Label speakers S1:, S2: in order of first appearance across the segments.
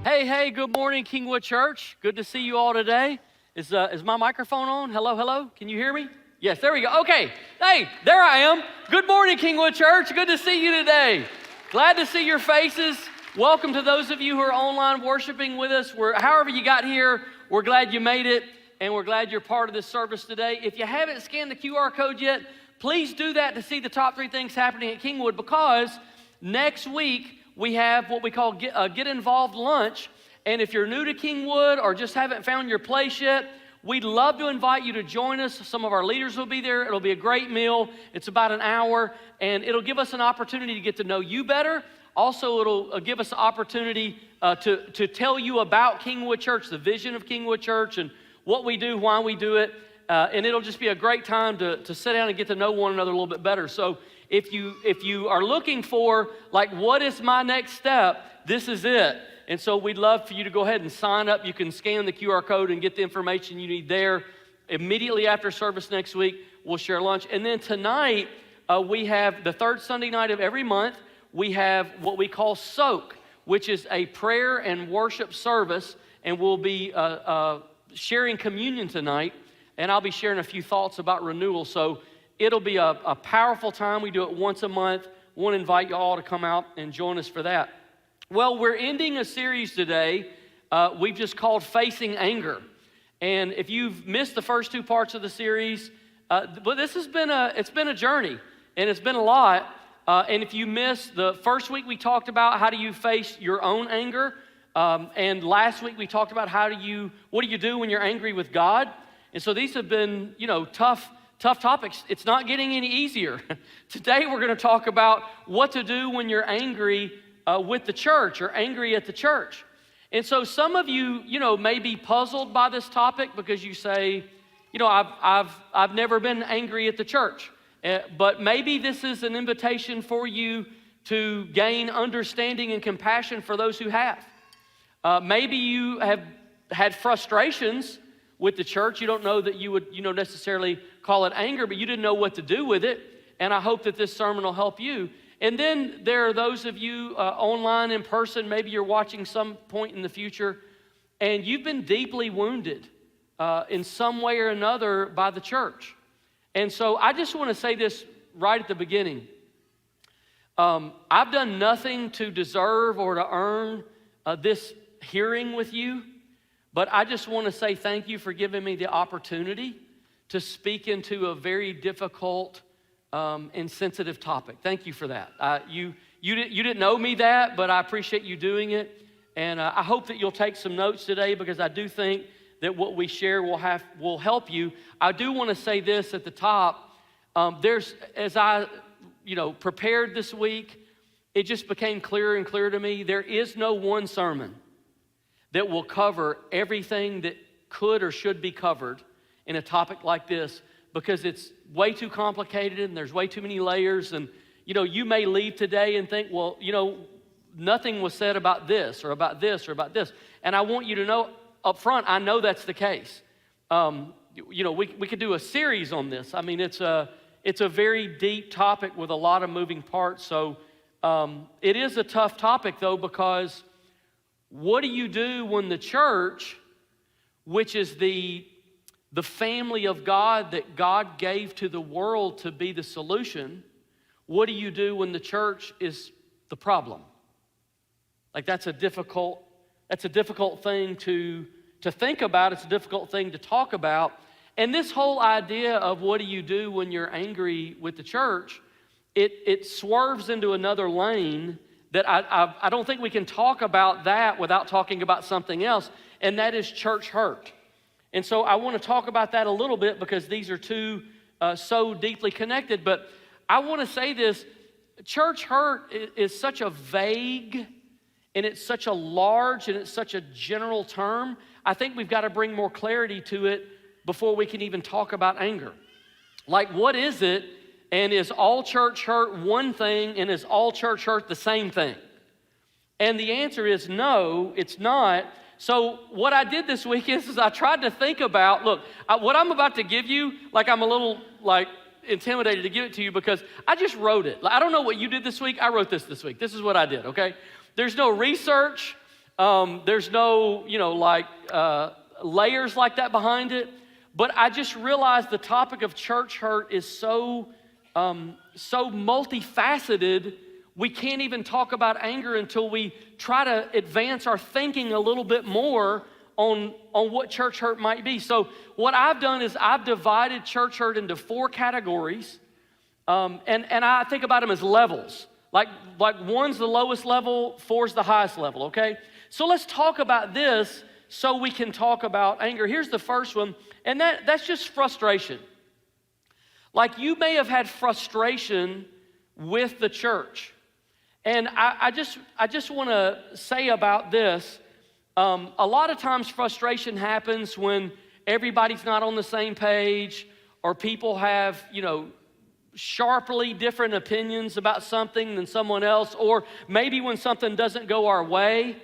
S1: Hey, good morning, Kingwood Church. Good to see you all today. Is my microphone on? Hello? Can you hear me? Yes, there we go. Okay. Hey, there I am. Good morning, Kingwood Church. Good to see you today. Glad to see your faces. Welcome to those of you who are online worshiping with us. However you got here, we're glad you made it, and we're glad you're part of this service today. If you haven't scanned the QR code yet, please do that to see the top 3 things happening at Kingwood, because next week we have what we call Get Involved Lunch. And if you're new to Kingwood or just haven't found your place yet, we'd love to invite you to join us. Some of our leaders will be there. It'll be a great meal. It's about an hour, and it'll give us an opportunity to get to know you better. Also, it'll give us an opportunity to tell you about Kingwood Church, the vision of Kingwood Church, and what we do, why we do it. And it'll just be a great time to sit down and get to know one another a little bit better. So if you are looking for, like, what is my next step, this is it. And so we'd love for you to go ahead and sign up. You can scan the QR code and get the information you need there. Immediately after service next week, we'll share lunch. And then tonight, we have the third Sunday night of every month, we have what we call Soak, which is a prayer and worship service. And we'll be sharing communion tonight. And I'll be sharing a few thoughts about renewal. So it'll be a powerful time. We do it once a month. I want to invite you all to come out and join us for that. Well, we're ending a series today we've just called Facing Anger. And if you've missed the first 2 parts of the series, but this has been a journey, and it's been a lot. And if you missed the first week, we talked about how do you face your own anger. And last week we talked about what do you do when you're angry with God. And so these have been, tough topics. It's not getting any easier. Today we're going to talk about what to do when you're angry with the church or angry at the church. And so some of you, may be puzzled by this topic because you say, I've never been angry at the church. But maybe this is an invitation for you to gain understanding and compassion for those who have. Maybe you have had frustrations with the church. You don't know that you would, necessarily call it anger, but you didn't know what to do with it. And I hope that this sermon will help you. And then there are those of you online, in person, maybe you're watching some point in the future, and you've been deeply wounded in some way or another by the church. And so I just want to say this right at the beginning. I've done nothing to deserve or to earn this hearing with you, but I just want to say thank you for giving me the opportunity to speak into a very difficult and sensitive topic. Thank you for that. You didn't know me that, but I appreciate you doing it. And I hope that you'll take some notes today, because I do think that what we share will help you. I do want to say this at the top. As I prepared this week, it just became clearer and clearer to me. There is no one sermon that will cover everything that could or should be covered in a topic like this, because it's way too complicated and there's way too many layers. And, you may leave today and think, well, nothing was said about this or about this or about this. And I want you to know up front, I know that's the case. We could do a series on this. I mean, it's a very deep topic with a lot of moving parts. So it is a tough topic, though, because what do you do when the church, which is the family of God that God gave to the world to be the solution, what do you do when the church is the problem? Like, that's a difficult thing to think about. It's a difficult thing to talk about. And this whole idea of what do you do when you're angry with the church, it swerves into another lane that I don't think we can talk about that without talking about something else, and that is church hurt. And so I want to talk about that a little bit, because these are two so deeply connected. But I want to say this: church hurt is such a vague, and it's such a large, and it's such a general term. I think we've got to bring more clarity to it before we can even talk about anger. Like, what is it? And is all church hurt one thing, and is all church hurt the same thing? And the answer is no, it's not. So what I did this week is I tried to think about, what I'm about to give you, I'm a little intimidated to give it to you because I just wrote it. I don't know what you did this week. I wrote this week. This is what I did, okay? There's no research. There's no, layers like that behind it. But I just realized the topic of church hurt is so multifaceted. We can't even talk about anger until we try to advance our thinking a little bit more on what church hurt might be. So what I've done is I've divided church hurt into 4 categories, and I think about them as levels. Like 1's the lowest level, 4's the highest level, okay? So let's talk about this so we can talk about anger. Here's the first one, and that's just frustration. Like you may have had frustration with the church. And I just want to say about this, a lot of times frustration happens when everybody's not on the same page, or people have, sharply different opinions about something than someone else, or maybe when something doesn't go our way.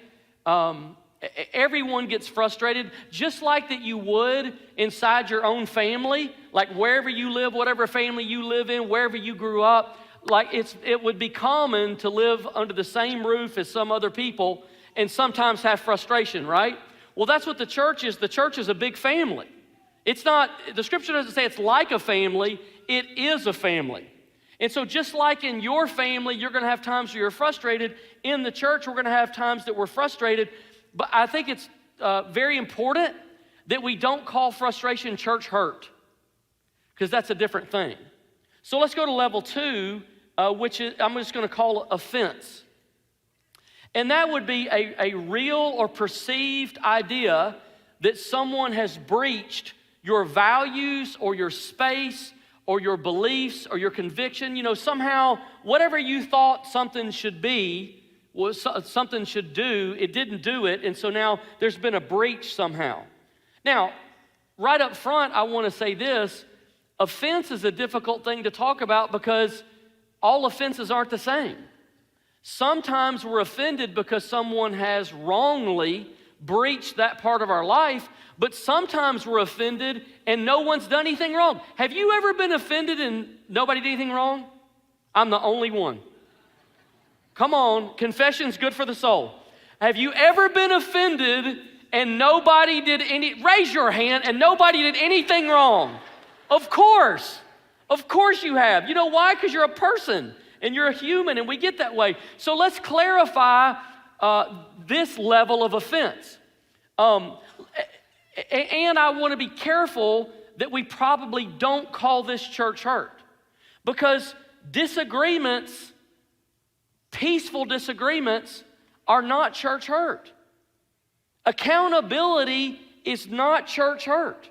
S1: Everyone gets frustrated, just like that you would inside your own family, like wherever you live, whatever family you live in, wherever you grew up. Like it would be common to live under the same roof as some other people and sometimes have frustration, right? Well, that's what the church is. The church is a big family. It's not, the scripture doesn't say it's like a family, it is a family. And so just like in your family, you're gonna have times where you're frustrated. In the church, we're gonna have times that we're frustrated. But I think it's very important that we don't call frustration church hurt, because that's a different thing. So let's go to level 2, which is, I'm just gonna call it offense. And that would be a real or perceived idea that someone has breached your values or your space or your beliefs or your conviction. Somehow, whatever you thought something should be, something should do, it didn't do it, and so now there's been a breach somehow. Now, right up front, I want to say this. Offense is a difficult thing to talk about because all offenses aren't the same. Sometimes we're offended because someone has wrongly breached that part of our life, but sometimes we're offended and no one's done anything wrong. Have you ever been offended and nobody did anything wrong? I'm the only one. Come on, confession's good for the soul. Have you ever been offended and nobody did raise your hand, and nobody did anything wrong? Of course you have. You know why? Because you're a person and you're a human, and we get that way. So let's clarify this level of offense. And I want to be careful that we probably don't call this church hurt, because disagreements, peaceful disagreements, are not church hurt. Accountability is not church hurt.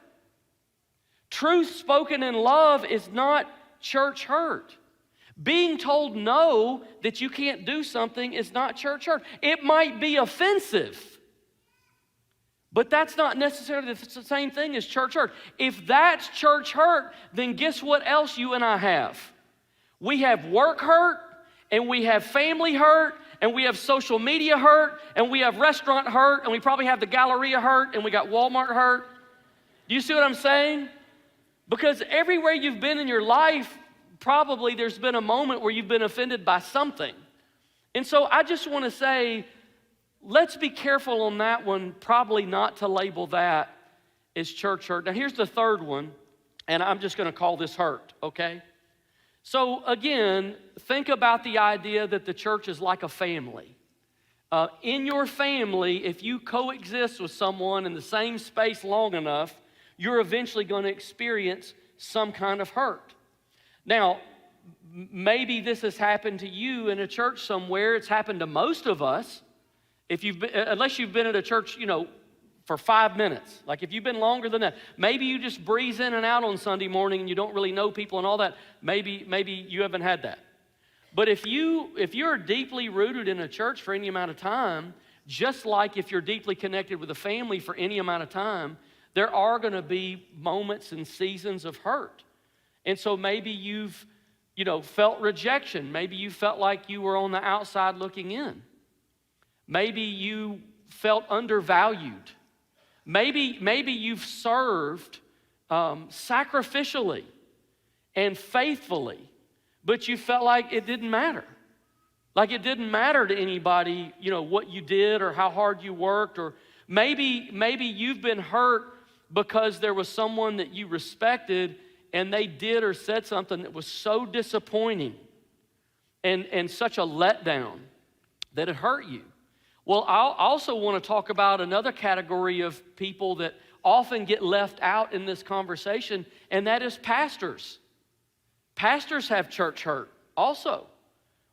S1: Truth spoken in love is not church hurt. Being told no, that you can't do something, is not church hurt. It might be offensive, but that's not necessarily the same thing as church hurt. If that's church hurt, then guess what else you and I have? We have work hurt, and we have family hurt, and we have social media hurt, and we have restaurant hurt, and we probably have the Galleria hurt, and we got Walmart hurt. Do you see what I'm saying? Because everywhere you've been in your life, probably there's been a moment where you've been offended by something. And so I just want to say, let's be careful on that one, probably not to label that as church hurt. Now here's the third one, and I'm just going to call this hurt, okay? So again, think about the idea that the church is like a family. In your family, if you coexist with someone in the same space long enough, you're eventually going to experience some kind of hurt. Now, maybe this has happened to you in a church somewhere. It's happened to most of us. Unless you've been at a church, for 5 minutes. Like if you've been longer than that, maybe you just breeze in and out on Sunday morning and you don't really know people and all that. Maybe you haven't had that. But if you're deeply rooted in a church for any amount of time, just like if you're deeply connected with a family for any amount of time, there are going to be moments and seasons of hurt. And so maybe you've, felt rejection. Maybe you felt like you were on the outside looking in. Maybe you felt undervalued. Maybe you've served sacrificially and faithfully, but you felt like it didn't matter. Like it didn't matter to anybody, what you did or how hard you worked, or maybe you've been hurt because there was someone that you respected and they did or said something that was so disappointing and such a letdown that it hurt you. Well, I also want to talk about another category of people that often get left out in this conversation, and that is pastors. Pastors have church hurt also.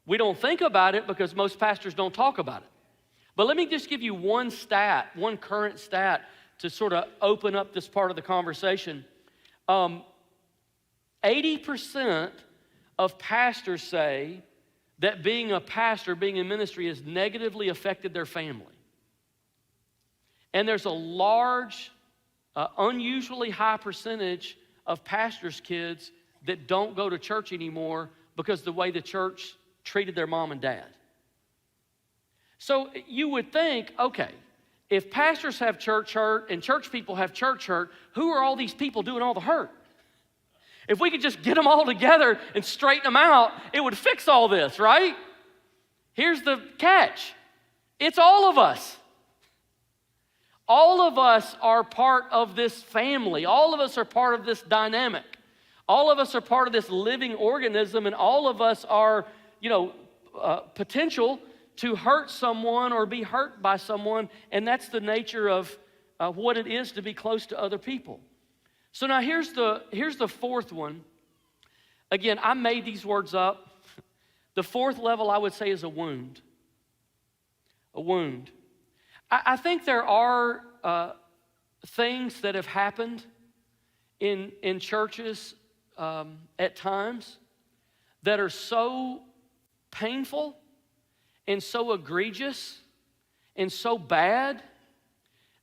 S1: We don't think about it because most pastors don't talk about it. But let me just give you one current stat to sort of open up this part of the conversation. 80% of pastors say that being a pastor, being in ministry, has negatively affected their family. And there's a large, unusually high percentage of pastors' kids that don't go to church anymore because of the way the church treated their mom and dad. So you would think, okay, if pastors have church hurt and church people have church hurt, who are all these people doing all the hurt? If we could just get them all together and straighten them out, it would fix all this, right? Here's the catch. It's all of us. All of us are part of this family. All of us are part of this dynamic. All of us are part of this living organism, and all of us are, potential to hurt someone or be hurt by someone, and that's the nature of what it is to be close to other people. So now here's the fourth one. Again, I made these words up. The fourth level, I would say, is a wound. A wound. I think there are things that have happened in churches at times that are so painful and so egregious and so bad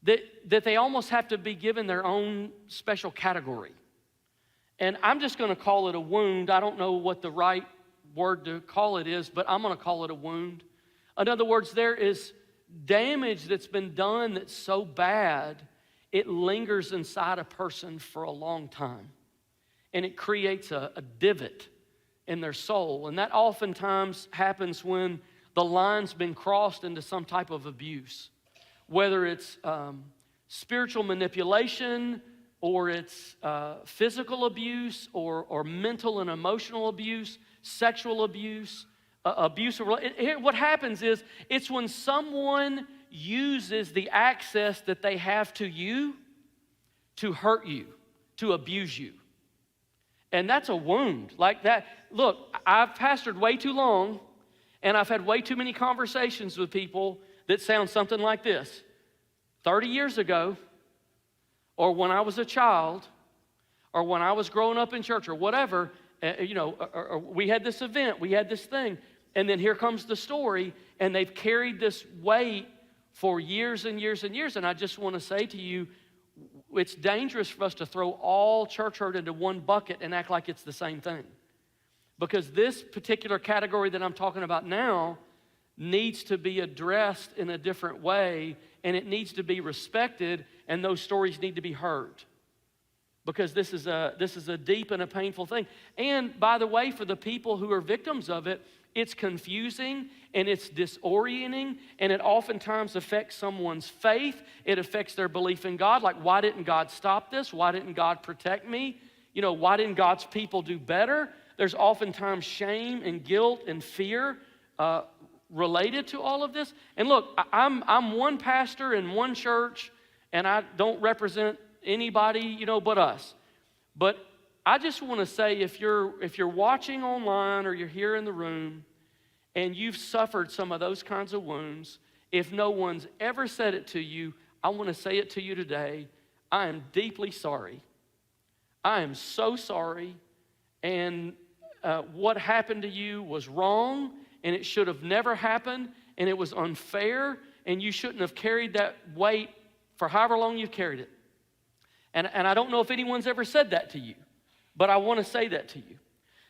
S1: that they almost have to be given their own special category. And I'm just going to call it a wound. I don't know what the right word to call it is, but I'm going to call it a wound. In other words, there is damage that's been done that's so bad, it lingers inside a person for a long time. And it creates a divot in their soul. And that oftentimes happens when the line's been crossed into some type of abuse. Whether it's spiritual manipulation, or it's physical abuse, or mental and emotional abuse, sexual abuse, abuse. What happens is, it's when someone uses the access that they have to you to hurt you, to abuse you. And that's a wound. Like that. Look, I've pastored way too long, and I've had way too many conversations with people that sound something like this. 30 years ago, or when I was a child, or when I was growing up in church, or whatever, or we had this event, we had this thing, and then here comes the story, and they've carried this weight for years and years and years. And I just want to say to you, it's dangerous for us to throw all church hurt into one bucket and act like it's the same thing. Because this particular category that I'm talking about now needs to be addressed in a different way, and it needs to be respected, and those stories need to be heard. Because this is a deep and a painful thing. And by the way, for the people who are victims of it, it's confusing and it's disorienting, and it oftentimes affects someone's faith. It affects their belief in God. Like, why didn't God stop this? Why didn't God protect me? Why didn't God's people do better? There's oftentimes shame and guilt and fear related to all of this. And look, I'm one pastor in one church, and I don't represent anybody, but us. But I just want to say, if you're watching online or you're here in the room and you've suffered some of those kinds of wounds, if no one's ever said it to you, I want to say it to you today. I am deeply sorry. I am so sorry. And what happened to you was wrong, and it should have never happened, and it was unfair, and you shouldn't have carried that weight for however long you've carried it. And I don't know if anyone's ever said that to you, but I want to say that to you.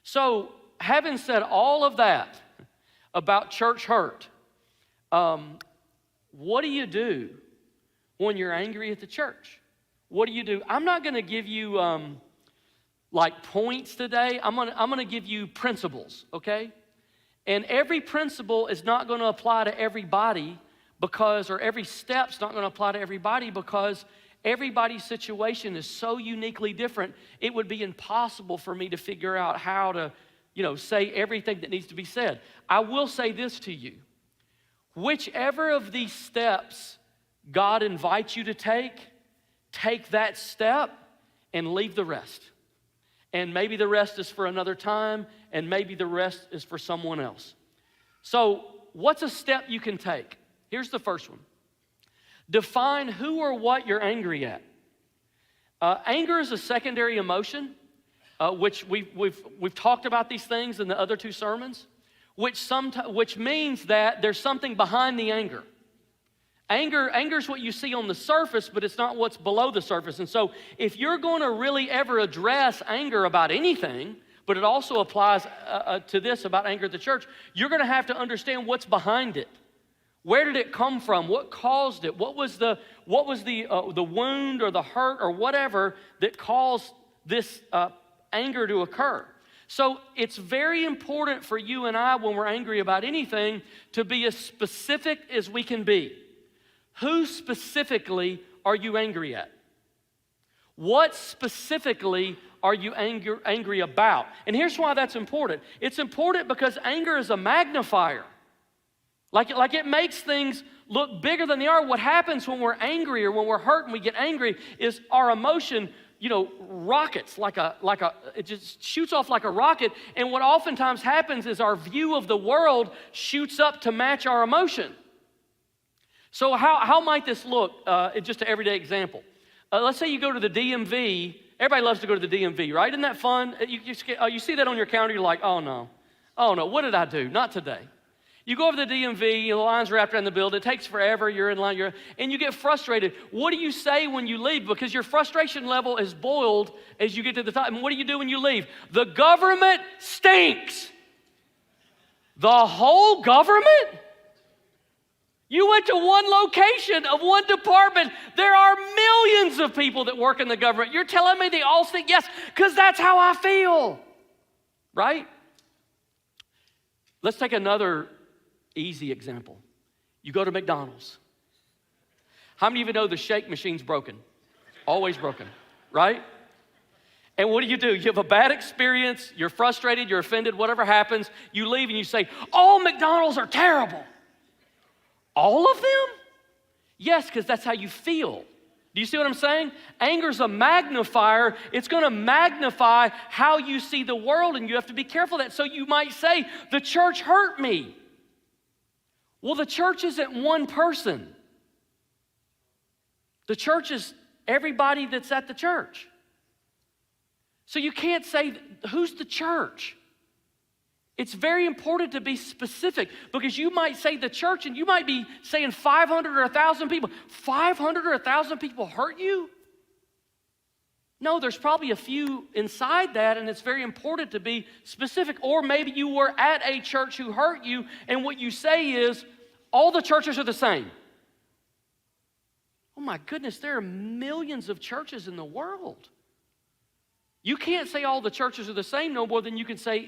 S1: So, having said all of that about church hurt, what do you do when you're angry at the church? What do you do? I'm not going to give you like points today. I'm going to give you principles, okay? And every principle is not going to apply to everybody or every step's not going to apply to everybody because everybody's situation is so uniquely different. It would be impossible for me to figure out how to, say everything that needs to be said. I will say this to you. Whichever of these steps God invites you to take that step and leave the rest. And maybe the rest is for another time, and maybe the rest is for someone else. So, what's a step you can take? Here's the first one. Define who or what you're angry at. Anger is a secondary emotion, which we've talked about these things in the other two sermons, which means that there's something behind the anger. Anger is what you see on the surface, but it's not what's below the surface. And so if you're going to really ever address anger about anything, but it also applies to this about anger at the church, you're going to have to understand what's behind it. Where did it come from? What caused it? What was the wound or the hurt or whatever that caused this anger to occur? So it's very important for you and I, when we're angry about anything, to be as specific as we can be. Who specifically are you angry at? What specifically are you angry about? And here's why that's important. It's important because anger is a magnifier. Like it makes things look bigger than they are. What happens when we're angry or when we're hurt and we get angry is our emotion, rockets it just shoots off like a rocket. And what oftentimes happens is our view of the world shoots up to match our emotion. So how might this look in just an everyday example? Let's say you go to the DMV. Everybody loves to go to the DMV, right? Isn't that fun? You see that on your calendar, you're like, oh no, what did I do? Not today. You go over to the DMV, the lines wrapped around the building, it takes forever, you're in line, and you get frustrated. What do you say when you leave? Because your frustration level is boiled as you get to the top. And what do you do when you leave? The government stinks. The whole government? You went to one location of one department. There are millions of people that work in the government. You're telling me they all stink? Yes, because that's how I feel, right? Let's take another easy example. You go to McDonald's. How many of you know the shake machine's broken? Always broken, right? And what do? You have a bad experience, you're frustrated, you're offended, whatever happens, you leave and you say, all McDonald's are terrible. All of them? Yes, because that's how you feel. Do you see what I'm saying? Anger's a magnifier. It's going to magnify how you see the world, and you have to be careful of that. So you might say, the church hurt me. Well, the church isn't one person. The church is everybody that's at the church. So you can't say, who's the church? It's very important to be specific, because you might say the church and you might be saying 500 or 1,000 people. 500 or 1,000 people hurt you? No, there's probably a few inside that, and it's very important to be specific. Or maybe you were at a church who hurt you, and what you say is, all the churches are the same. Oh my goodness, there are millions of churches in the world. You can't say all the churches are the same no more than you can say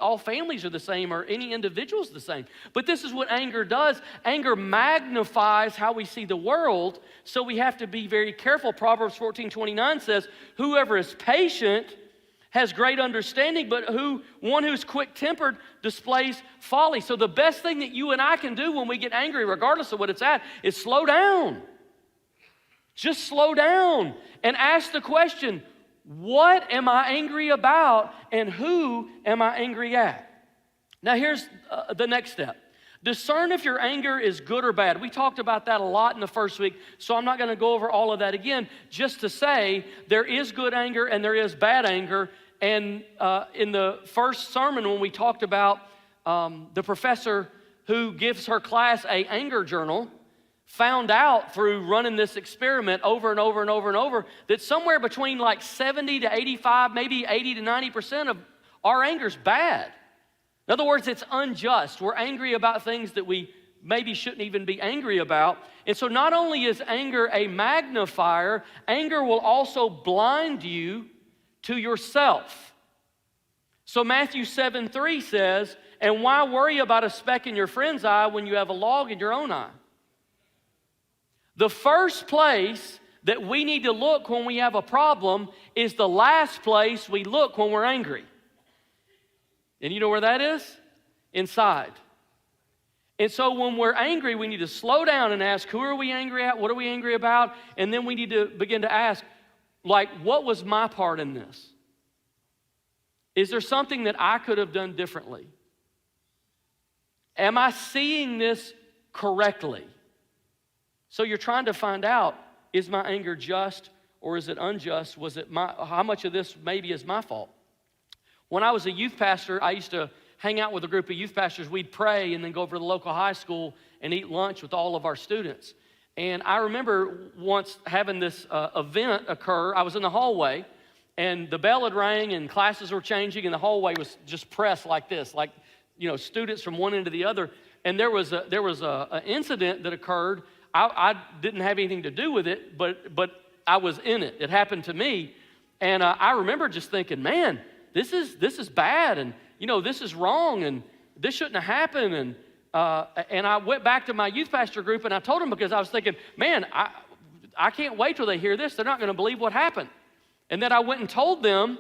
S1: all families are the same, or any individual is the same. But this is what anger does. Anger magnifies how we see the world, so we have to be very careful. Proverbs 14:29 says, whoever is patient has great understanding, but one who's quick-tempered displays folly. So the best thing that you and I can do when we get angry, regardless of what it's at, is slow down. Just slow down and ask the question, what am I angry about, and who am I angry at? Now here's the next step. Discern if your anger is good or bad. We talked about that a lot in the first week, so I'm not going to go over all of that again. Just to say, there is good anger and there is bad anger. And in the first sermon, when we talked about the professor who gives her class an anger journal, found out through running this experiment over and over and over and over that somewhere between like 70 to 85, maybe 80 to 90% of our anger's bad. In other words, it's unjust. We're angry about things that we maybe shouldn't even be angry about. And so not only is anger a magnifier, anger will also blind you to yourself. So Matthew 7:3 says, and why worry about a speck in your friend's eye when you have a log in your own eye? The first place that we need to look when we have a problem is the last place we look when we're angry. And you know where that is? Inside. And so when we're angry, we need to slow down and ask, who are we angry at? What are we angry about? And then we need to begin to ask, like, what was my part in this? Is there something that I could have done differently? Am I seeing this correctly? So you're trying to find out, is my anger just or is it unjust? How much of this maybe is my fault? When I was a youth pastor, I used to hang out with a group of youth pastors. We'd pray and then go over to the local high school and eat lunch with all of our students. And I remember once having this event occur. I was in the hallway, and the bell had rang, and classes were changing, and the hallway was just pressed like this, like, you know, students from one end to the other. And there was an incident that occurred. I didn't have anything to do with it, but I was in it. It happened to me, and I remember just thinking, man, this is bad, and you know, this is wrong, and this shouldn't have happened. And I went back to my youth pastor group, and I told them, because I was thinking, man, I can't wait till they hear this. They're not going to believe what happened. And then I went and told them,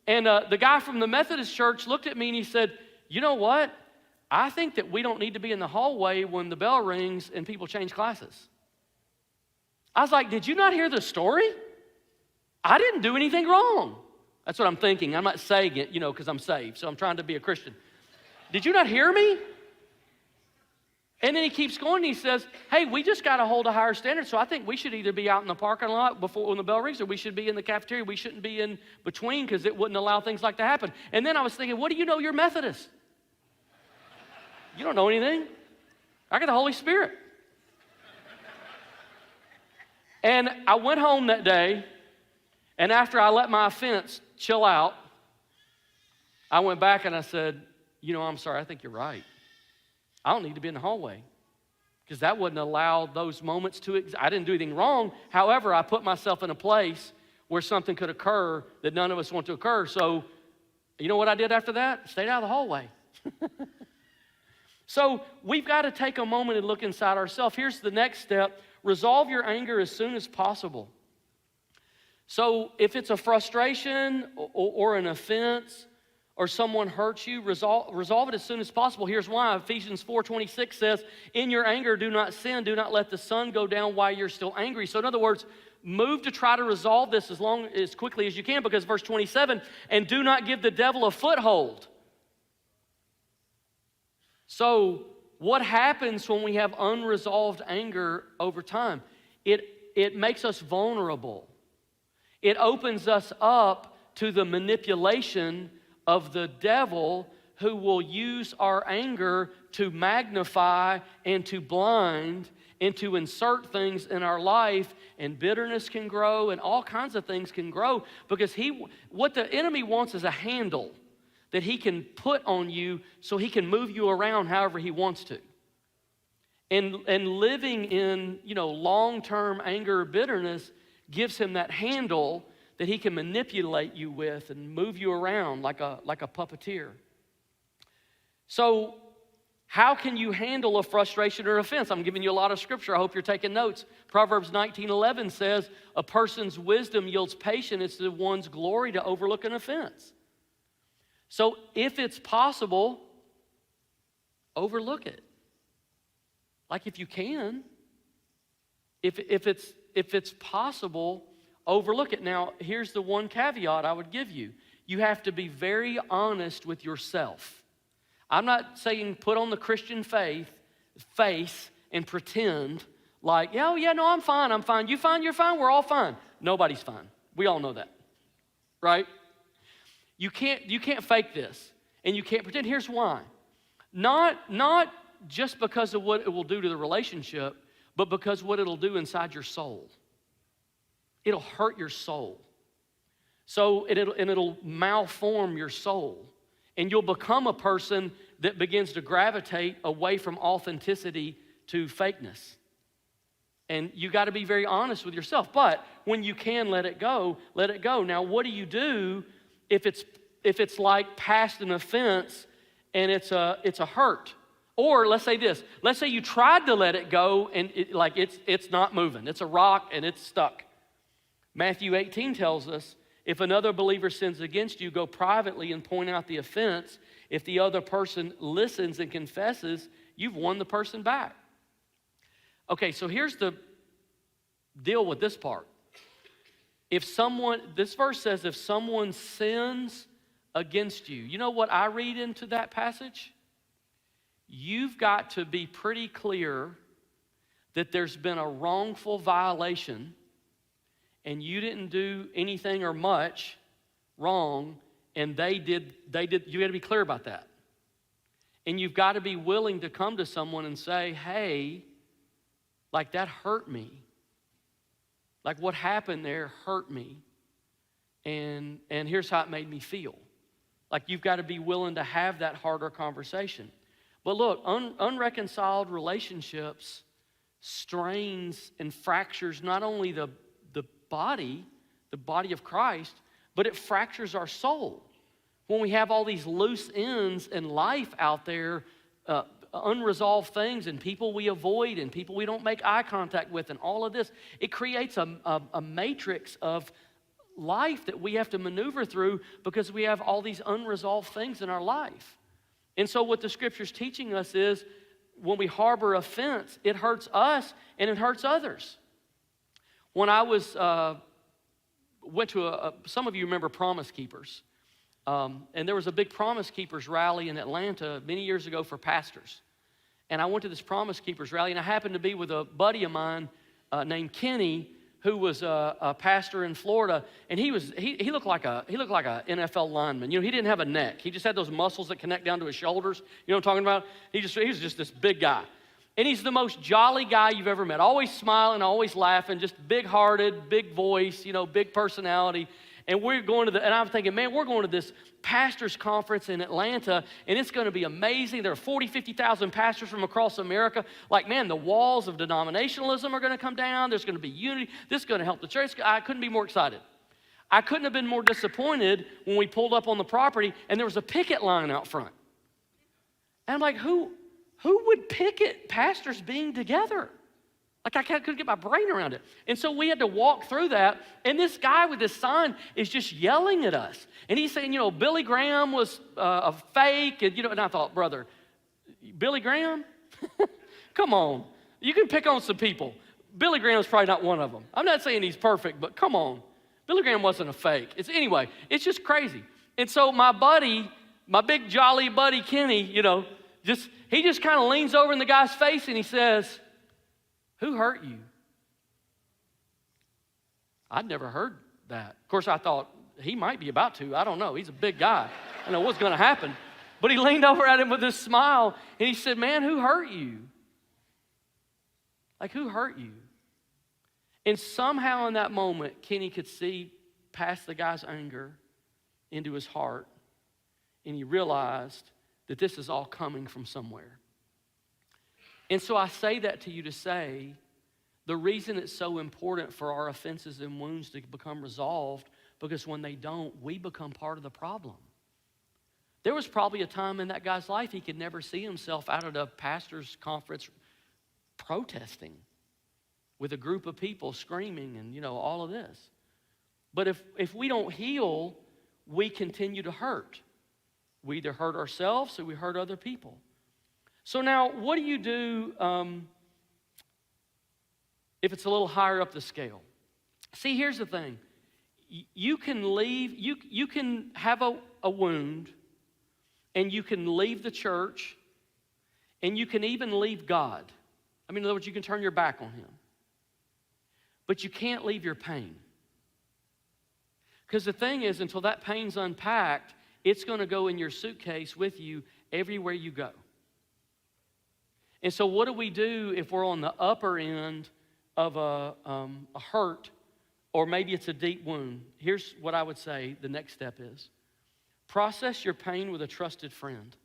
S1: and the guy from the Methodist church looked at me and he said, you know what? I think that we don't need to be in the hallway when the bell rings and people change classes. I was like, did you not hear the story? I didn't do anything wrong. That's what I'm thinking. I'm not saying it, you know, because I'm saved, so I'm trying to be a Christian. Did you not hear me? And then he keeps going and he says, hey, we just got to hold a higher standard, so I think we should either be out in the parking lot before when the bell rings, or we should be in the cafeteria. We shouldn't be in between, because it wouldn't allow things like that to happen. And then I was thinking, what do you know? You're Methodist. You don't know anything. I got the Holy Spirit. And I went home that day, and after I let my offense chill out, I went back and I said, you know, I'm sorry, I think you're right. I don't need to be in the hallway, because that wouldn't allow those moments to exist. I didn't do anything wrong. However, I put myself in a place where something could occur that none of us want to occur. So, you know what I did after that? Stayed out of the hallway. So we've got to take a moment and look inside ourselves. Here's the next step. Resolve your anger as soon as possible. So if it's a frustration or an offense or someone hurts you, resolve it as soon as possible. Here's why. Ephesians 4:26 says, in your anger, do not sin. Do not let the sun go down while you're still angry. So in other words, move to try to resolve this as quickly as you can, because verse 27, and do not give the devil a foothold. So what happens when we have unresolved anger over time? It makes us vulnerable. It opens us up to the manipulation of the devil, who will use our anger to magnify and to blind and to insert things in our life, and bitterness can grow and all kinds of things can grow, because what the enemy wants is a handle that he can put on you so he can move you around however he wants to. And living in, you know, long-term anger or bitterness gives him that handle that he can manipulate you with and move you around like a puppeteer. So how can you handle a frustration or offense? I'm giving you a lot of scripture. I hope you're taking notes. Proverbs 19:11 says, a person's wisdom yields patience. It's the one's glory to overlook an offense. So if it's possible, overlook it. Like if you can, if it's possible, overlook it. Now, here's the one caveat I would give you. You have to be very honest with yourself. I'm not saying put on the Christian face and pretend like, yeah, no, I'm fine. You fine, you're fine, we're all fine. Nobody's fine. We all know that, right? You can't fake this, and you can't pretend. Here's why. Not just because of what it will do to the relationship, but because what it'll do inside your soul. It'll hurt your soul. So it'll malform your soul. And you'll become a person that begins to gravitate away from authenticity to fakeness. And you got to be very honest with yourself. But when you can let it go, let it go. Now, what do you do if it's like past an offense and it's a hurt. Or let's say this. Let's say you tried to let it go and it's not moving. It's a rock and it's stuck. Matthew 18 tells us, if another believer sins against you, go privately and point out the offense. If the other person listens and confesses, you've won the person back. Okay, so here's the deal with this part. This verse says, if someone sins against you, you know what I read into that passage? You've got to be pretty clear that there's been a wrongful violation and you didn't do anything or much wrong, and they did. You got to be clear about that. And you've got to be willing to come to someone and say, hey, like that hurt me. Like what happened there hurt me. And here's how it made me feel. Like you've got to be willing to have that harder conversation. But look, unreconciled relationships strains and fractures not only the body of Christ, but it fractures our soul. When we have all these loose ends in life out there, unresolved things and people we avoid and people we don't make eye contact with and all of this, it creates a matrix of life that we have to maneuver through because we have all these unresolved things in our life. And so what the Scripture's teaching us is when we harbor offense, it hurts us and it hurts others. When I went to some of you remember Promise Keepers. And there was a big Promise Keepers rally in Atlanta many years ago for pastors. And I went to this Promise Keepers rally, and I happened to be with a buddy of mine named Kenny, who was a pastor in Florida. And he looked like a NFL lineman. You know, he didn't have a neck. He just had those muscles that connect down to his shoulders. You know what I'm talking about? He was just this big guy. And he's the most jolly guy you've ever met. Always smiling, always laughing, just big-hearted, big voice, you know, big personality. And and I'm thinking, man, we're going to this pastors conference in Atlanta, and it's going to be amazing. There are 40, 50,000 pastors from across America. Like, man, the walls of denominationalism are going to come down. There's going to be unity. This is going to help the church. I couldn't be more excited. I couldn't have been more disappointed when we pulled up on the property, and there was a picket line out front. And I'm like, who would picket pastors being together? Like I couldn't get my brain around it. And so we had to walk through that. And this guy with this sign is just yelling at us. And he's saying, you know, Billy Graham was a fake. And, you know, and I thought, brother, Billy Graham? Come on. You can pick on some people. Billy Graham's probably not one of them. I'm not saying he's perfect, but come on. Billy Graham wasn't a fake. Anyway, it's just crazy. And so my buddy, my big jolly buddy Kenny, you know, he just kind of leans over in the guy's face and he says, who hurt you? I'd never heard that. Of course, I thought he might be about to. I don't know. He's a big guy. I don't know what's going to happen. But he leaned over at him with this smile and he said, man, who hurt you? Like, who hurt you? And somehow in that moment, Kenny could see past the guy's anger into his heart, and he realized that this is all coming from somewhere. And so I say that to you to say, the reason it's so important for our offenses and wounds to become resolved, because when they don't, we become part of the problem. There was probably a time in that guy's life he could never see himself out at a pastor's conference protesting with a group of people screaming and, you know, all of this. But if we don't heal, we continue to hurt. We either hurt ourselves or we hurt other people. So now, what do you do if it's a little higher up the scale? See, here's the thing. You can leave, you can have a wound, and you can leave the church, and you can even leave God. I mean, in other words, you can turn your back on him. But you can't leave your pain. Because the thing is, until that pain's unpacked, it's going to go in your suitcase with you everywhere you go. And so what do we do if we're on the upper end of a hurt, or maybe it's a deep wound? Here's what I would say the next step is. Process your pain with a trusted friend.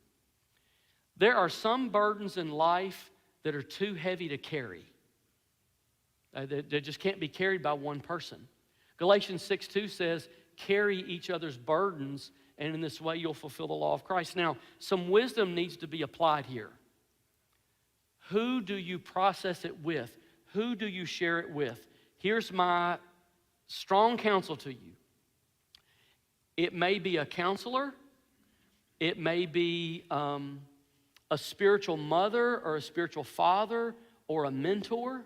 S1: There are some burdens in life that are too heavy to carry. They just can't be carried by one person. Galatians 6:2 says, carry each other's burdens and in this way you'll fulfill the law of Christ. Now, some wisdom needs to be applied here. Who do you process it with? Who do you share it with? Here's my strong counsel to you. It may be a counselor. It may be a spiritual mother or a spiritual father or a mentor.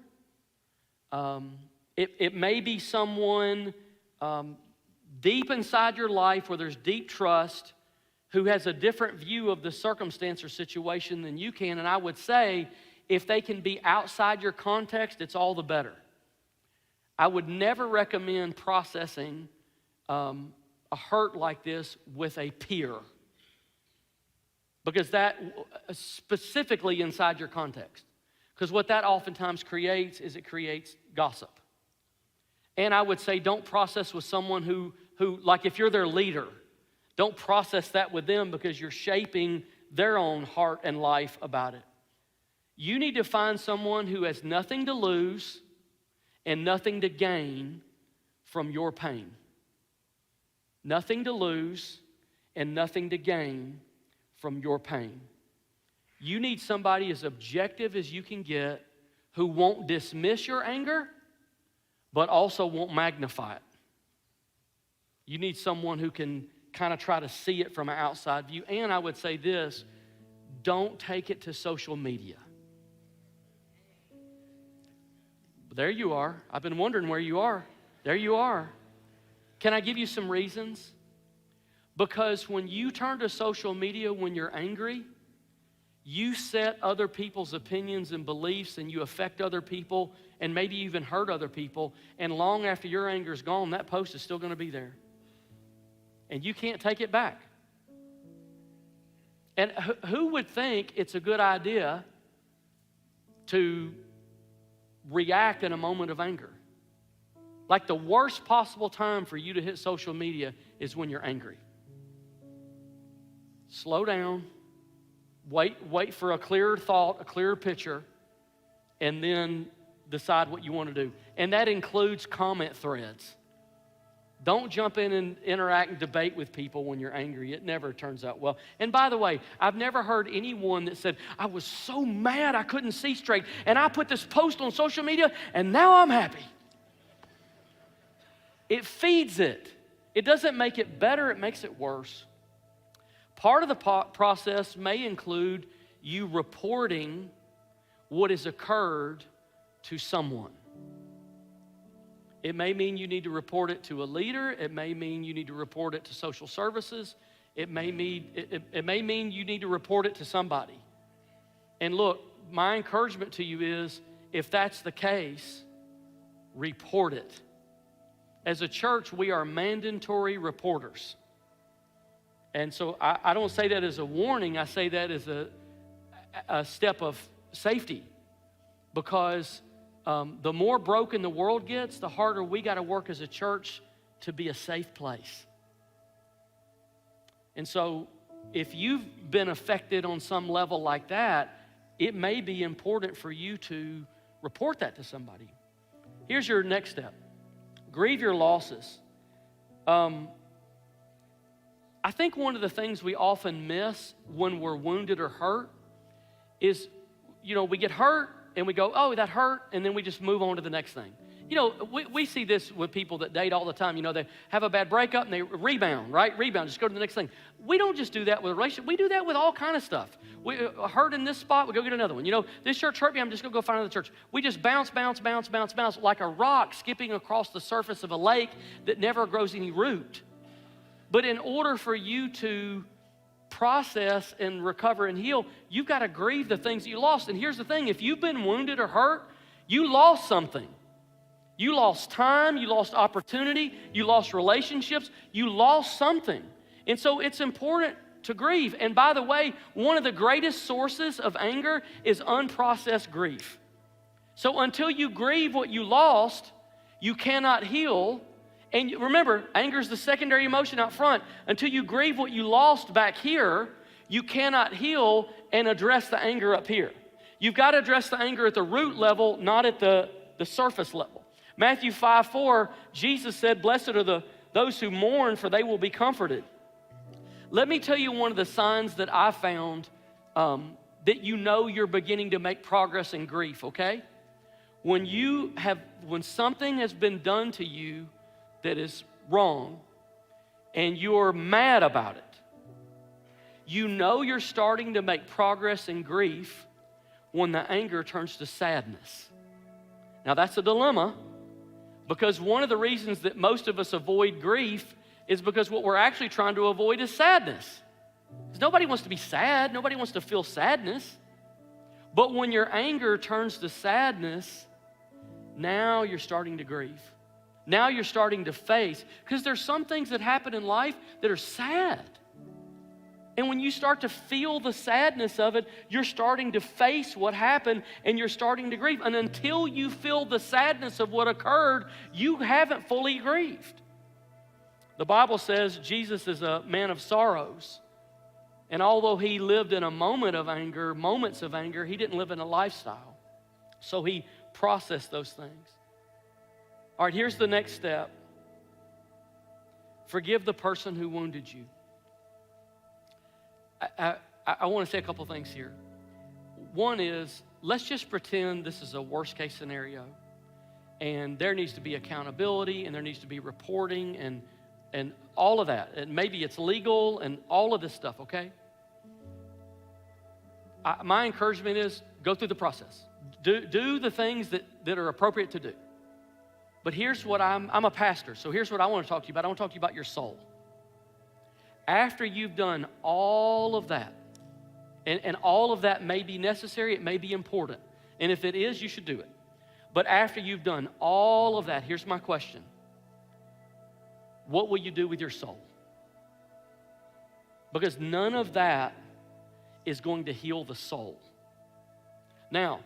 S1: It may be someone deep inside your life where there's deep trust who has a different view of the circumstance or situation than you can. And I would say, if they can be outside your context, it's all the better. I would never recommend processing a hurt like this with a peer, because that specifically inside your context. Because what that oftentimes creates is it creates gossip. And I would say don't process with someone who like if you're their leader, don't process that with them because you're shaping their own heart and life about it. You need to find someone who has nothing to lose and nothing to gain from your pain. Nothing to lose and nothing to gain from your pain. You need somebody as objective as you can get who won't dismiss your anger, but also won't magnify it. You need someone who can kind of try to see it from an outside view. And I would say this, don't take it to social media. There you are. I've been wondering where you are. There you are. Can I give you some reasons? Because when you turn to social media when you're angry, you set other people's opinions and beliefs, and you affect other people and maybe even hurt other people. And long after your anger is gone, that post is still going to be there. And you can't take it back. And who would think it's a good idea to react in a moment of anger? Like the worst possible time for you to hit social media is when you're angry. Slow down. Wait for a clearer thought, a clearer picture, and then decide what you want to do. And that includes comment threads. Don't jump in and interact and debate with people when you're angry. It never turns out well. And by the way, I've never heard anyone that said, I was so mad I couldn't see straight, and I put this post on social media, and now I'm happy. It feeds it. It doesn't make it better, it makes it worse. Part of the process may include you reporting what has occurred to someone. It may mean you need to report it to a leader. It may mean you need to report it to social services. It may mean you need to report it to somebody. And look, my encouragement to you is, if that's the case, report it. As a church, we are mandatory reporters. And so I don't say that as a warning. I say that as a step of safety. Because the more broken the world gets, the harder we got to work as a church to be a safe place. And so if you've been affected on some level like that, it may be important for you to report that to somebody. Here's your next step. Grieve your losses. I think one of the things we often miss when we're wounded or hurt is, we get hurt and we go, oh, that hurt, and then we just move on to the next thing. We see this with people that date all the time. They have a bad breakup and they rebound, right? Rebound, just go to the next thing. We don't just do that with a relationship. We do that with all kind of stuff. We hurt in this spot, we go get another one. This church hurt me, I'm just going to go find another church. We just bounce like a rock skipping across the surface of a lake that never grows any root. But in order for you to process and recover and heal, you've got to grieve the things that you lost. And here's the thing, if you've been wounded or hurt, you lost something. You lost time, you lost opportunity, you lost relationships, you lost something. And so it's important to grieve. And by the way, one of the greatest sources of anger is unprocessed grief. So until you grieve what you lost, you cannot heal. And remember, anger is the secondary emotion out front. Until you grieve what you lost back here, you cannot heal and address the anger up here. You've got to address the anger at the root level, not at the surface level. Matthew 5:4, Jesus said, blessed are those who mourn, for they will be comforted. Let me tell you one of the signs that I found that you know you're beginning to make progress in grief, okay? When something has been done to you that is wrong and you're mad about it, you know you're starting to make progress in grief when the anger turns to sadness. Now that's a dilemma, because one of the reasons that most of us avoid grief is because what we're actually trying to avoid is sadness. Because nobody wants to be sad. Nobody wants to feel sadness. But when your anger turns to sadness, now you're starting to grieve. Now you're starting to face, because there's some things that happen in life that are sad. And when you start to feel the sadness of it, you're starting to face what happened and you're starting to grieve. And until you feel the sadness of what occurred, you haven't fully grieved. The Bible says Jesus is a man of sorrows. And although he lived in moments of anger, he didn't live in a lifestyle. So he processed those things. All right, here's the next step. Forgive the person who wounded you. I want to say a couple things here. One is, let's just pretend this is a worst case scenario. And there needs to be accountability and there needs to be reporting and all of that. And maybe it's legal and all of this stuff, okay? My encouragement is go through the process. Do the things that are appropriate to do. But here's what I'm a pastor, so here's what I want to talk to you about. I want to talk to you about your soul. After you've done all of that, and all of that may be necessary, it may be important. And if it is, you should do it. But after you've done all of that, here's my question. What will you do with your soul? Because none of that is going to heal the soul. Now,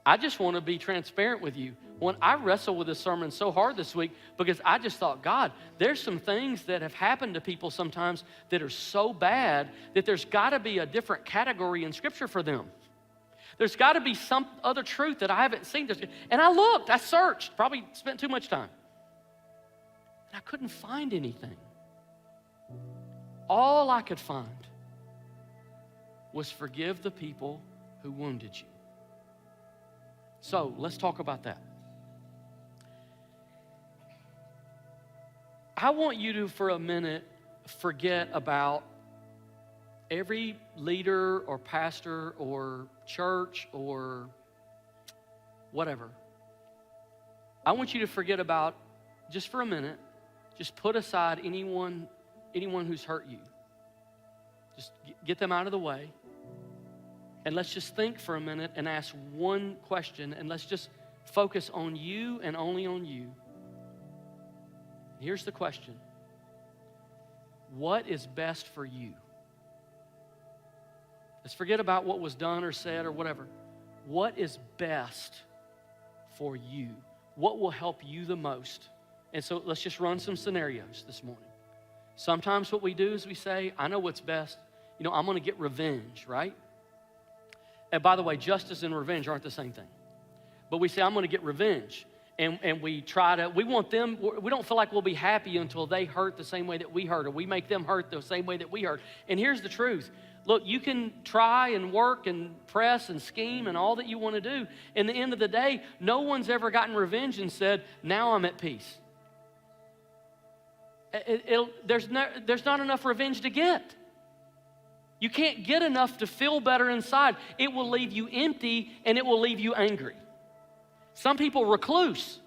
S1: I just want to be transparent with you. When I wrestled with this sermon so hard this week, because I just thought, God, there's some things that have happened to people sometimes that are so bad that there's got to be a different category in Scripture for them. There's got to be some other truth that I haven't seen. And I looked, I searched, probably spent too much time. And I couldn't find anything. All I could find was forgive the people who wounded you. So let's talk about that. I want you to, for a minute, forget about every leader or pastor or church or whatever. I want you to forget about, just for a minute, just put aside anyone who's hurt you. Just get them out of the way. And let's just think for a minute and ask one question, and let's just focus on you and only on you. Here's the question. What is best for you? Let's forget about what was done or said or whatever. What is best for you? What will help you the most? And so let's just run some scenarios this morning. Sometimes what we do is we say, I know what's best. I'm going to get revenge, right? And by the way, justice and revenge aren't the same thing. But we say, I'm going to get revenge. And we want them, we don't feel like we'll be happy until they hurt the same way that we hurt, or we make them hurt the same way that we hurt. And here's the truth. Look, you can try and work and press and scheme and all that you want to do. In the end of the day, no one's ever gotten revenge and said, now I'm at peace. There's not enough revenge to get. You can't get enough to feel better inside. It will leave you empty and it will leave you angry. Some people recluse.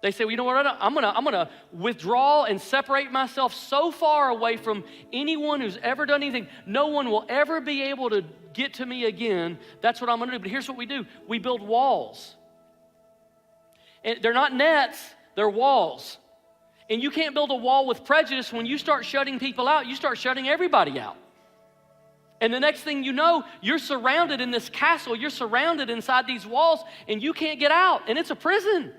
S1: They say, well, you know what, I'm gonna withdraw and separate myself so far away from anyone who's ever done anything. No one will ever be able to get to me again. That's what I'm gonna do. But here's what we do. We build walls. And they're not nets, they're walls. And you can't build a wall with prejudice. When you start shutting people out, you start shutting everybody out. And the next thing you know, you're surrounded in this castle. You're surrounded inside these walls, and you can't get out. And it's a prison.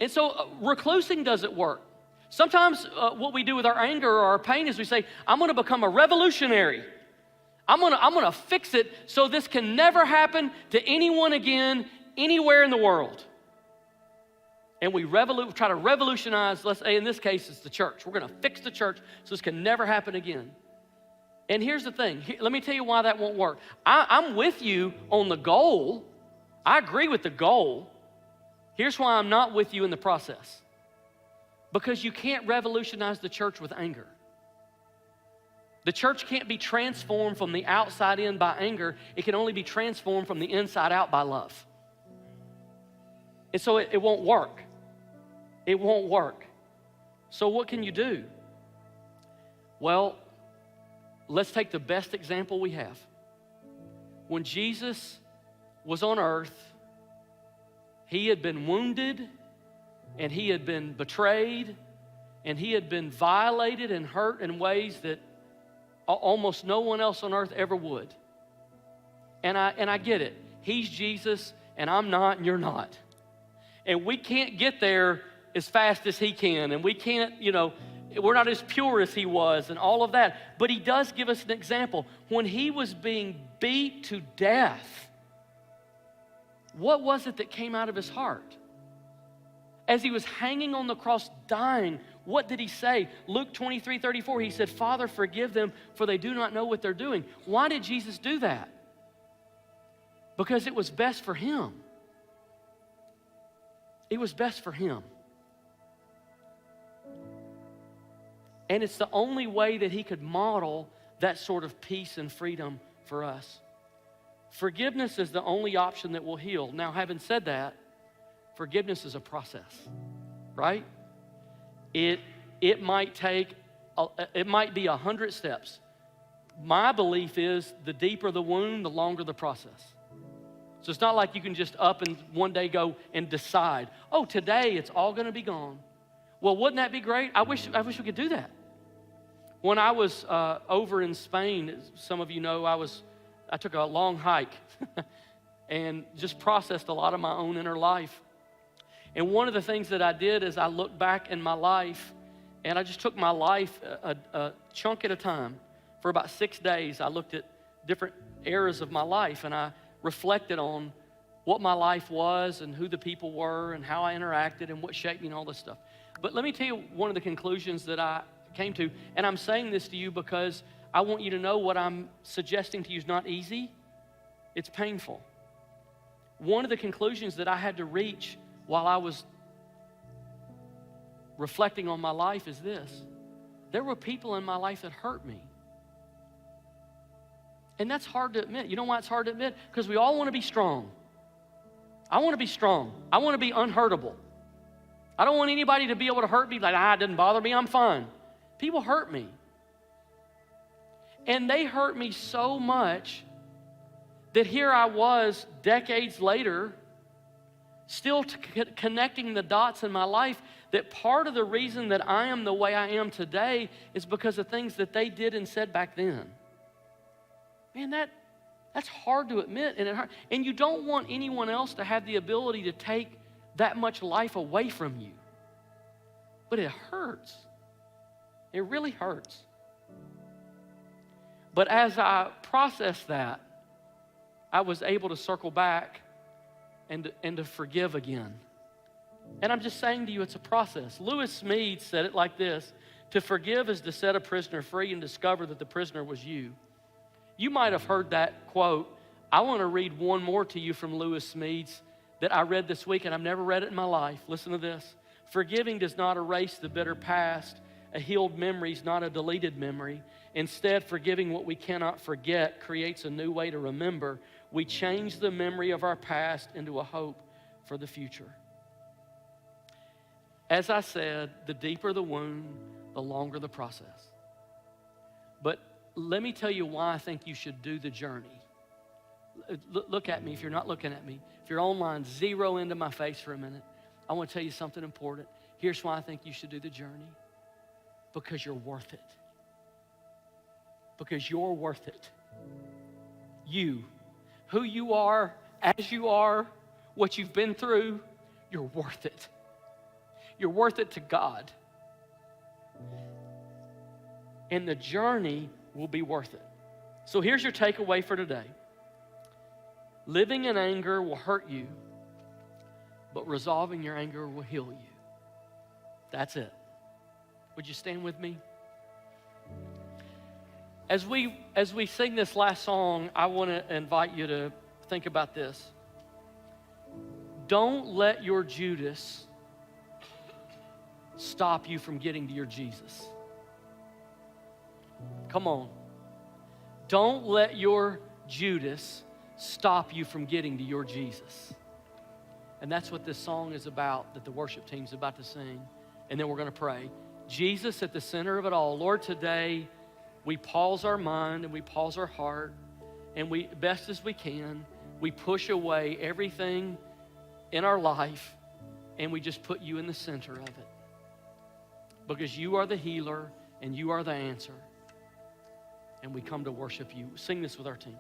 S1: And so reclusing doesn't work. Sometimes what we do with our anger or our pain is we say, I'm going to become a revolutionary. I'm going to fix it so this can never happen to anyone again, anywhere in the world. and we try to revolutionize, let's say in this case, it's the church. We're going to fix the church so this can never happen again. And here's the thing. Let me tell you why that won't work. I'm with you on the goal. I agree with the goal. Here's why I'm not with you in the process. Because you can't revolutionize the church with anger. The church can't be transformed from the outside in by anger. It can only be transformed from the inside out by love. And so it won't work. It won't work. So what can you do? Well, let's take the best example we have. When Jesus was on earth, he had been wounded, and he had been betrayed, and he had been violated and hurt in ways that almost no one else on earth ever would. And I get it. He's Jesus, and I'm not, and you're not. And we can't get there as fast as he can, and we can't, we're not as pure as he was and all of that. But he does give us an example. When he was being beat to death, what was it that came out of his heart? As he was hanging on the cross dying, what did he say? Luke 23:34, he said, Father, forgive them, for they do not know what they're doing. Why did Jesus do that? Because it was best for him. It was best for him. And it's the only way that he could model that sort of peace and freedom for us. Forgiveness is the only option that will heal. Now, having said that, forgiveness is a process, right? It might be 100 steps. My belief is the deeper the wound, the longer the process. So it's not like you can just up and one day go and decide, oh, today it's all going to be gone. Well, wouldn't that be great? I wish we could do that. When I was over in Spain, as some of you know, I took a long hike and just processed a lot of my own inner life. And one of the things that I did is I looked back in my life, and I just took my life a chunk at a time. For about 6 days, I looked at different eras of my life, and I reflected on what my life was and who the people were and how I interacted and what shaped me and all this stuff. But let me tell you one of the conclusions that I came to, and I'm saying this to you because I want you to know what I'm suggesting to you is not easy. It's painful. One of the conclusions that I had to reach while I was reflecting on my life is this. There were people in my life that hurt me. And that's hard to admit. You know why it's hard to admit? Because we all want to be strong. I want to be strong. I want to be unhurtable. I don't want anybody to be able to hurt me like, it didn't bother me, I'm fine. People hurt me. And they hurt me so much that here I was decades later, still connecting the dots in my life, that part of the reason that I am the way I am today is because of things that they did and said back then. Man, that's hard to admit, and you don't want anyone else to have the ability to take that much life away from you. But it hurts. It really hurts. But as I processed that, I was able to circle back and to forgive again. And I'm just saying to you, it's a process. Lewis Smedes said it like this: to forgive is to set a prisoner free and discover that the prisoner was you. You might have heard that quote. I want to read one more to you from Lewis Smedes that I read this week, and I've never read it in my life. Listen to this. Forgiving does not erase the bitter past. A healed memory is not a deleted memory. Instead, forgiving what we cannot forget creates a new way to remember. We change the memory of our past into a hope for the future. As I said, the deeper the wound, the longer the process. But let me tell you why I think you should do the journey. Look at me if you're not looking at me. If you're online, zero into my face for a minute. I want to tell you something important. Here's why I think you should do the journey. Because you're worth it. Because you're worth it. You, who you are, as you are, what you've been through, you're worth it. You're worth it to God. And the journey will be worth it. So here's your takeaway for today. Living in anger will hurt you, but resolving your anger will heal you. That's it. Would you stand with me? As we sing this last song, I want to invite you to think about this. Don't let your Judas stop you from getting to your Jesus. Come on. Don't let your Judas stop you from getting to your Jesus. And that's what this song is about, that the worship team's about to sing. And then we're going to pray. Jesus at the center of it all. Lord, today we pause our mind and we pause our heart, and we, best as we can, we push away everything in our life, and we just put you in the center of it. Because you are the healer and you are the answer. And we come to worship you. Sing this with our team.